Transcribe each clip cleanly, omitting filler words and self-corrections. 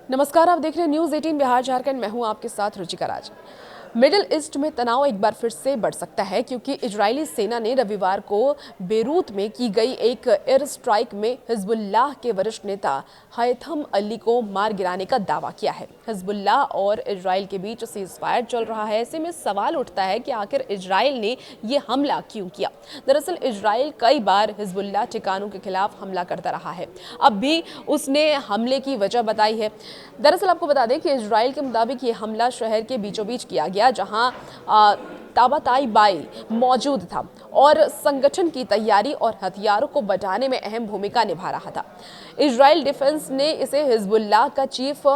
नमस्कार, आप देख रहे हैं न्यूज 18 बिहार झारखंड। मैं हूं आपके साथ रुचिका राज। मिडिल ईस्ट में तनाव एक बार फिर से बढ़ सकता है क्योंकि इजरायली सेना ने रविवार को बेरूत में की गई एक एयर स्ट्राइक में हिजबुल्लाह के वरिष्ठ नेता हैथम अली को मार गिराने का दावा किया है। हिजबुल्लाह और इजरायल के बीच सीज फायर चल रहा है। ऐसे में सवाल उठता है कि आखिर इजरायल ने ये हमला क्यों किया। दरअसल इजरायल कई बार हिजबुल्लाह ठिकानों के खिलाफ हमला करता रहा है। अब भी उसने हमले की वजह बताई है। दरअसल आपको बता दें कि इजरायल के मुताबिक ये हमला शहर के बीचों बीच किया गया जहां ताबाताई मौजूद था और संगठन की तैयारी और हथियारों को बढ़ाने में अहम भूमिका निभा रहा था। इजरायल डिफेंस ने इसे हिजबुल्लाह का चीफ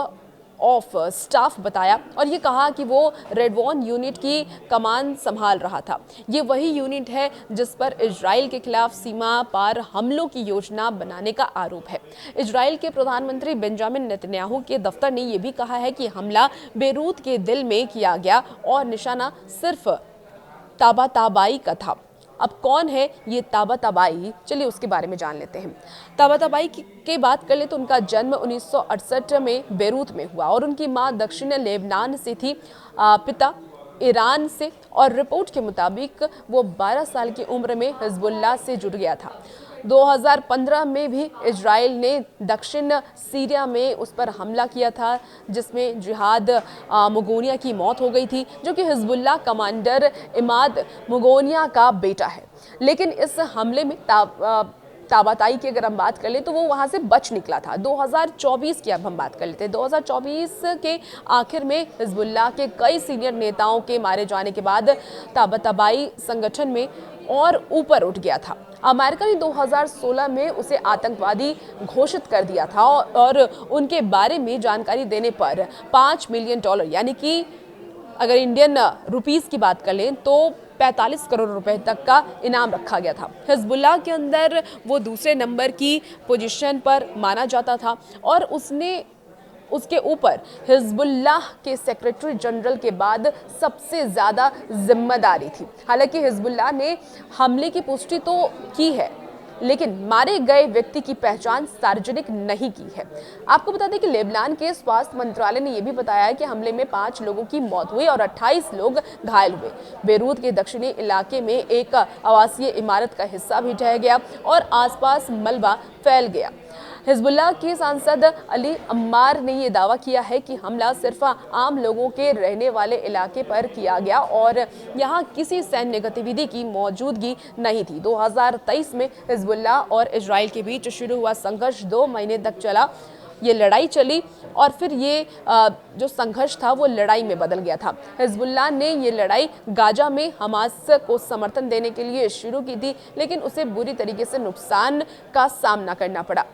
ऑफ स्टाफ बताया और ये कहा कि वो रेडवॉन यूनिट की कमान संभाल रहा था। ये वही यूनिट है जिस पर इजराइल के खिलाफ सीमा पार हमलों की योजना बनाने का आरोप है। इजराइल के प्रधानमंत्री बेंजामिन नेतन्याहू के दफ्तर ने यह भी कहा है कि हमला बेरूत के दिल में किया गया और निशाना सिर्फ ताबाताबाई का था। अब कौन है ये ताबाताबाई, चलिए उसके बारे में जान लेते हैं। ताबाताबाई की बात कर ले तो उनका जन्म 1968 में बेरूत में हुआ और उनकी मां दक्षिण लेबनान से थी, पिता ईरान से, और रिपोर्ट के मुताबिक वो 12 साल की उम्र में हिजबुल्लाह से जुड़ गया था। 2015 में भी इजराइल ने दक्षिण सीरिया में उस पर हमला किया था जिसमें जिहाद मुगोनिया की मौत हो गई थी, जो कि हिजबुल्लाह कमांडर इमाद मुगोनिया का बेटा है। लेकिन इस हमले में ताबाताई की अगर हम बात कर ले तो वो वहां से बच निकला था। 2024 की अब हम बात कर लेते हैं। 2024 के आखिर में हिजबुल्लाह के कई सीनियर नेताओं के मारे जाने के बाद ताबाताबाई संगठन में और ऊपर उठ गया था। अमेरिका ने 2016 में उसे आतंकवादी घोषित कर दिया था और उनके बारे में जानकारी देने पर $5 मिलियन यानी कि अगर इंडियन रुपीस की बात कर लें तो 45 करोड़ रुपए तक का इनाम रखा गया था। हिजबुल्लाह के अंदर वो दूसरे नंबर की पोजीशन पर माना जाता था और उसके ऊपर हिजबुल्लाह के सेक्रेटरी जनरल के बाद सबसे ज्यादा जिम्मेदारी थी। हालांकि हिजबुल्लाह ने हमले की पुष्टि तो की है लेकिन मारे गए व्यक्ति की पहचान सार्वजनिक नहीं की है। आपको बता दें कि लेबनान के स्वास्थ्य मंत्रालय ने यह भी बताया है कि हमले में 5 लोगों की मौत हुई और 28 लोग घायल हुए। बेरूत के दक्षिणी इलाके में एक आवासीय इमारत का हिस्सा भी ढह गया और आसपास मलबा फैल गया। हिजबुल्लाह के सांसद अली अम्मार ने यह दावा किया है कि हमला सिर्फ आम लोगों के रहने वाले इलाके पर किया गया और यहां किसी सैन्य गतिविधि की मौजूदगी नहीं थी। 2023 में हिजबुल्लाह और इजराइल के बीच शुरू हुआ संघर्ष 2 महीने तक चला। ये लड़ाई चली और फिर ये जो संघर्ष था वो लड़ाई में बदल गया था। हिजबुल्लाह ने ये लड़ाई गाजा में हमास को समर्थन देने के लिए शुरू की थी लेकिन उसे बुरी तरीके से नुकसान का सामना करना पड़ा।